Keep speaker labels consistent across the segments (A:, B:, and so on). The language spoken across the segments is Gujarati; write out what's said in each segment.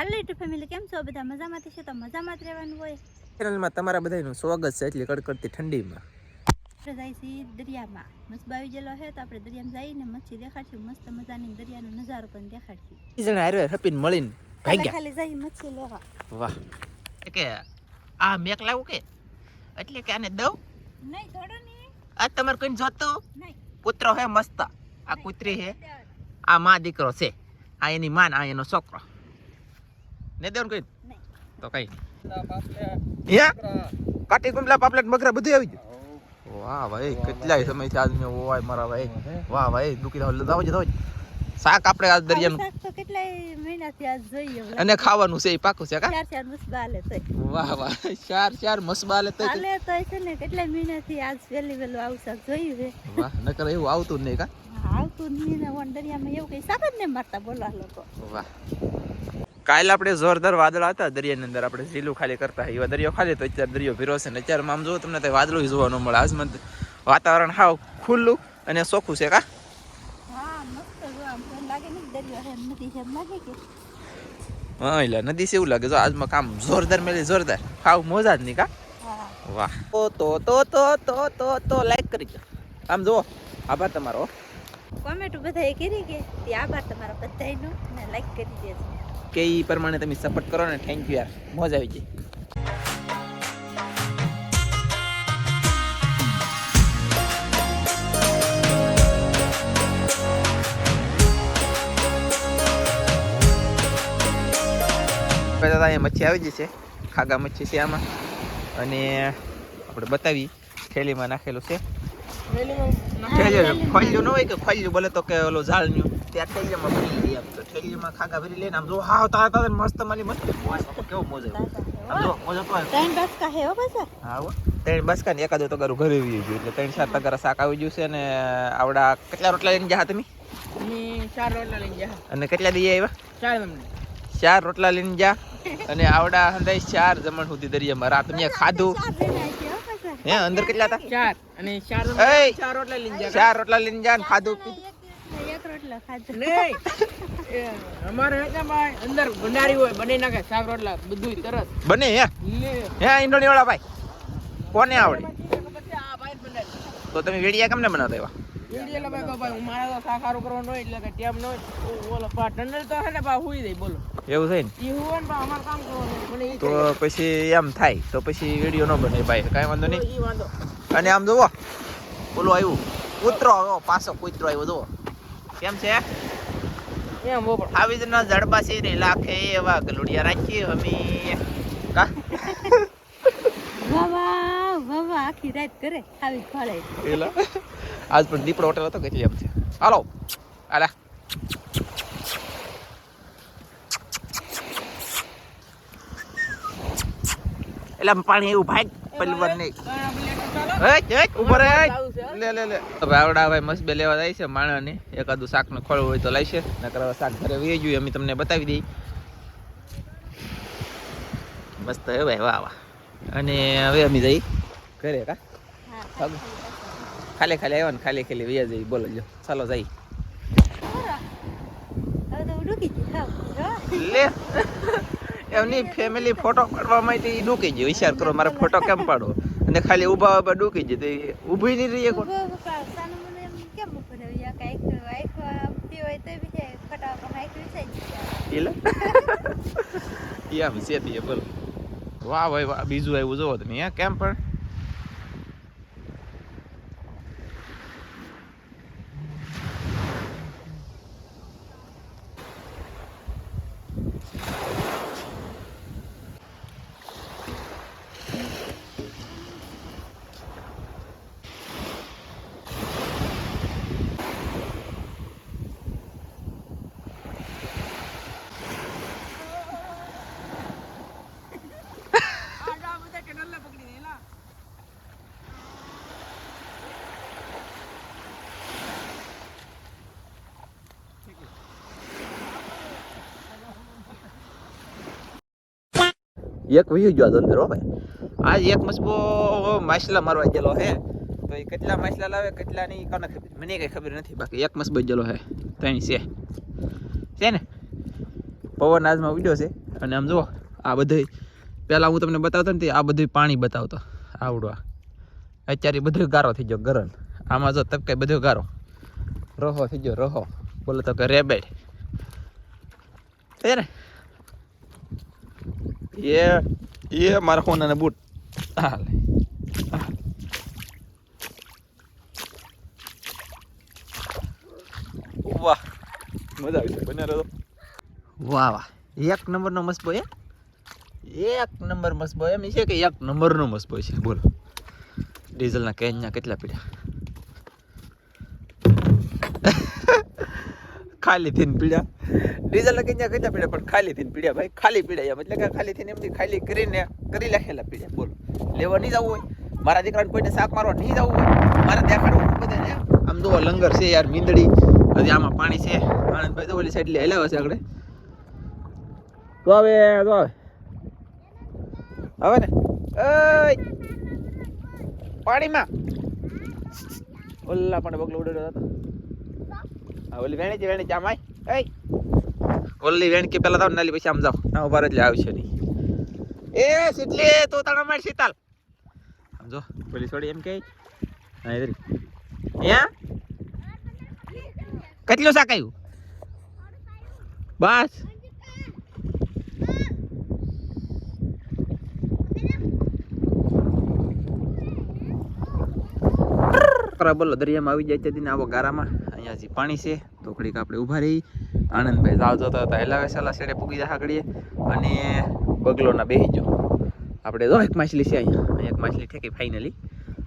A: હાલો યુટ્યુબ ફેમિલી, કેમ છો બધા? મજામાંથી છે તો મજામાં જ રહેવાનું હોય.
B: ચેનલમાં તમારા બધાનું સ્વાગત છે. એટલી કડકડતી ઠંડીમાં
A: આપણે જાય છીએ દરિયામાં. મસ્ત આવી ગયેલો છે તો આપણે દરિયામાં જઈને મચ્છી દેખાડશું. મસ્ત મજાની દરિયાનો નજારો પણ દેખાડશું.
B: જણા હારે હપીને મળીને ભાગ્યા.
A: ખાલી જઈ મચ્છી લેવા.
B: વાહ કે આ મેક લાવું કે એટલે કે આને દઉં
A: નહીં, થોડો નહીં.
B: આ તમારે કોઈને જોતો
A: નહીં.
B: કૂતરો હે મસ્ત. આ કૂતરી હે, આ માં દીકરો છે. આ એની માન, આ એનો છોકરો. ને દેવું કઈ તો કઈ કાટી કુંબલા પાપલેટ મગરા બધું આવી ગયું. વાહ ભાઈ, કેટલાય સમયથી આદમી ઓય મારા ભાઈ. વાહ ભાઈ, દુખી દાવ જાવ શાક આપણે આ દરિયાનું
A: શાક તો કેટલાય મહિનાથી આજ જોઈએ.
B: અને ખાવાનું છે એ પાકું છે કા?
A: ચાર મસબાલે તો.
B: વાહ વાહ, ચાર મસબાલે તો.
A: હાલે તો છે ને કેટલાય મહિનાથી આજ વેલું આવું શાક જોયું છે.
B: વાહ, નકર એવું આવતું જ નહીં કા?
A: આવતું નહીં ને વન દરિયામાં એવું કઈ શાક જ નહીં મારતા બોલવા લોકો.
B: વાહ, કાલ આપણે જોરદાર વાદળ હતા દરિયાની અંદર. આપણે ઝીલું ખાલી કરતા એવા દરિયો ખાલી તો અત્યારે દરિયો ભીરો છે ને અત્યારે આમ જો તમને તો વાદળું જોવા ન મળે. આજ વાતાવરણ હાવ ખુલ્લું અને ચોખ્ખું છે કા? હા, એટલે નદી છે એવું લાગે. જો આજમાં કામ જોરદાર મેલી જોરદાર હાવ મોજા જ નહીં કા? વાહ, તો લાઈક કરી દો. આમ જુઓ, આભાર તમારો.
A: કોમેન્ટ બધાએ કરી કે આભાર તમારા બધાનો ને લાઈક કરી દેજો
B: કે એ પ્રમાણે તમે સપોર્ટ કરો ને. થેન્ક યુ યાર, મોજ આવી ગઈ. અહીંયા મચ્છી આવી જશે. ખાગા મચ્છી છે આમાં. અને આપણે બતાવી થેલીમાં નાખેલું છે. ખોલ્યું ન હોય કે ખોલ્યું બોલે તો કે ઓલો ઝાડનું ત્યાં થેલીમાં ભરી દઈએ. આમ તો થેલીમાં ખાગા ભરી લઈને આમ જો હાવ તાતા મસ્ત માલી મસ્ત કેવો મોજ આમ જો મોજ તો
A: ત્રણ બસકા હે હો બસ.
B: હા હો, ત્રણ બસકા ને એકાદો તગારું ઘરે આવી ગયું એટલે 3-4 તગારા શાક આવી ગયું છે. ને આવડા કેટલા રોટલા લઈને જા તમે?
A: 4 રોટલા લઈને જા.
B: અને કેટલા દી આવ્યા? 4 રોટલા લઈને જા. અને આવડા હંદાઈ 4 જમણ સુધી દરિયામાં રાત મેં ખાધું. હે અંદર કેટલા હતા? 4 અને 4 રોટલા લઈને જા. 4 રોટલા લઈને જા ને ખાધું
A: એક રોટલા ખાધો
C: નહીં. અમારે અંદર ભંડારી હોય બની નાખે શાક રોટલા બધું તરત
B: બને. હે ઇન્ડોની વાળા ભાઈ કોને આવડે? તો તમે વેડિયા કેમને બનાવતા એવા?
C: મારા તો શાક સારું કરવાનું હોય એટલે કે ટેમ ન બોલો ટંડલ તો હે ને બા હુઈ જાય બોલો
B: એવું થાય ને
C: ઈ હુવા ને અમાર કામ કરવાનું
B: તો પછી એમ થાય તો પછી વિડીયો ન બને ભાઈ. કાંઈ વાંધો નહીં.
C: ઈ વાંધો.
B: અને આમ જુઓ બોલો આવ્યું કૂતરો આવ્યો, પાછો કૂતરો આવ્યો. જુઓ કેમ છે
C: એમ બોપડ
B: આવી જ ના જડબા છે રે લાખે એવા ગલુડિયા રાખીએ અમે કા?
A: વાહ આખી રાત કરે આવી ખળે.
B: એલા આજ પણ દીપડો હોટેલ હતો કેટલી એમ છે. હાલો આલા એલા પાણી એવું ભાઈ પલવર નહીં. ઉભો રે લે હવે આવડા ભાઈ મસ્ત બે લેવા જાય છે માણસને. એકાદું શાક નું ખોળું હોય તો લાવશે. નકર શાક ઘરે વી જોઈએ અમે તમને બતાવી દઈએ. મસ્ત હે ભાઈ, વાહ વાહ. અને હવે અમે જઈ ઘરે કા? ખાલી આવ્યા ને ખાલી વ્યા જઈ. બોલો જો ચાલો જઈ લે. એમની ફેમિલી ફોટો પાડવા માટે ડૂકી ગયો. વિચાર કરો મારે ફોટો કેમ પાડવો અને ખાલી ઊભા ડૂકી ગઈ તો ઊભી નહીં રહી. બોલો વાહ ભાઈ વાહ. બીજું આવ્યું જોવો તમે કેમ પણ એક વી ગયો અંદર. હો ભાઈ, આજ એક મસ્બો માછલા મારવા ગયેલો હે. તો એ કેટલા માછલા લાવે કેટલા નહીં કોને ખબર, મને કઈ ખબર નથી. બાકી એક મસ્બો ગયેલો હે. ત્રણ છે ને પવન આજમાં ઉડ્યો છે અને આમ જુઓ આ બધું પહેલાં હું તમને બતાવતો ને આ બધું પાણી બતાવતો આવડવા અત્યારે બધું ગારો થઈ ગયો ગરમ આમાં જો તબકે બધો ગારો રહો થઈ ગયો રહો બોલો તો કે રેબેડ ને એ મારા હોનાના બૂટ હાલે વાહ મજા આવી છે બને રહ્યો વાહ વાહ એક નંબરનો મસ્ત બોય એક નંબર મસ્ત બોય એમ છે કે એક નંબરનો મસ્ત બોય છે બોલો ડીઝલના કેનના કેટલા પીડ્યા ખાલી થઈને પીડ્યા ડીઝલના કેનના કેટલા પીડ્યા પણ ખાલી થઈને પીડ્યા ભાઈ ખાલી પીડ્યા એમ એટલે કે ખાલી થઈને એમથી ખાલી કરીને કરી નાખેલા પીડ્યા બોલો લેવા નહીં જવું હોય મારા દીકરાને કોઈને શાક મારવા નહીં જવું હોય મારે દેખાડવું બધાને આમ તો લંગર છે યાર મીંદડી હજી આમાં પાણી છે આનંદભાઈ તો ઓલી સાઈડ હેલાવે છે આગળ તો હવે ને પાણીમાં ઓલા પણ બગલો ઉડેલો હતો હા ઓલી વેણી આમ આય ઓલી વેણ કે પેલા થાવ નાલી પછી આમ જાવ ના ઉભા એટલે આવશે નહીં એ સીટલી તો તાણા માર શીતાલ આમ જો પેલી છોડી એમ કે હા ઇધર અહીંયા કેટલું શાક આવ્યું બસ બોલો દરિયામાં આવી જાય તેથી આવો ગારામાં અહીંયા હજી પાણી છે તો ઘડીક આપણે ઊભા રહી આનંદભાઈ જાવ જોતા હતા હેલાવે સાલા શેડે પૂગી જા આગળીએ અને બગલોના બેહી જો આપણે જો એક માછલી છે અહીંયા એક માછલી ઠેકી ફાઇનલી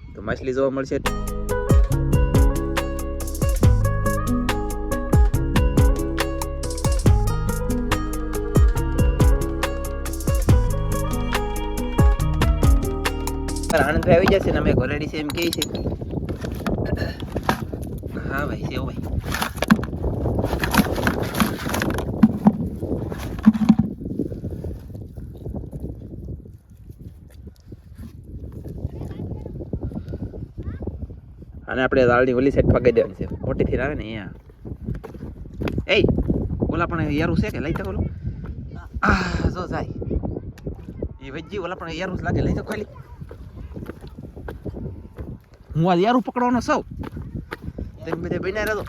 B: તો માછલી જોવા મળશે આનંદભાઈ આવી જશે ને અમે ઘરેડી છે એમ કહે છે હા ભાઈ સેવ ભાઈ અને આપણે દાળની ઓલી સાઈડ ફગાઈ દેવાની છે મોટીથી આવે ને અહીંયા એ ઓલા પણ યારું છે કે લઈ તો ઓલું આ જો જાય એ વજી ઓલા પણ યારું લાગે લઈ તો ખાલી હું આ યારું પકડવાનો સૌ તેમ બધે બન્યા રહેતો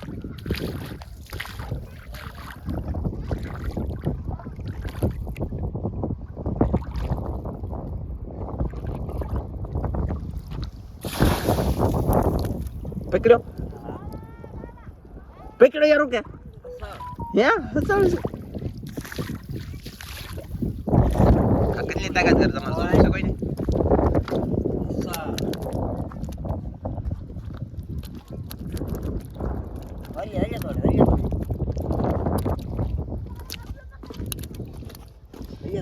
B: પકડ્યો યારું કે હે હસાવે છે કેટલી તાકાત કર તમારે કોઈ નહીં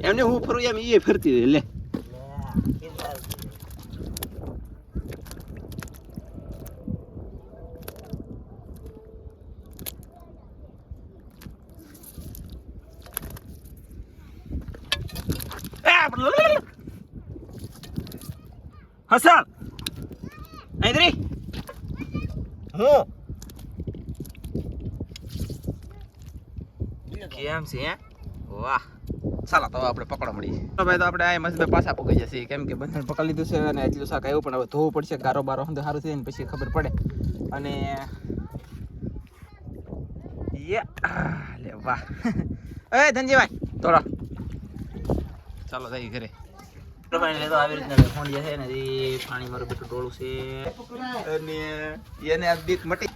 B: એમને હું ફરું એમ એ ફરતી લે હસન આઈદરી હું કેમ છે વાહ ચાલો તો આપણે પકડવા મળી ભાઈ તો આપણે આ મસ્ત પાછા પકડી જશે કેમ કે બંધન પકડી લીધું છે અને એટલું શાક આવ્યું પણ હવે ધોવું પડશે ગારો બારો સારું થઈ ને પછી ખબર પડે અને લે વાહ એ ધનજીભાઈ થોડો ચાલો જઈ ઘરે આવી રીતના ફોંડિયા છે ને એ પાણી મારું બધું ડોળું છે અને એને આ બીક મટી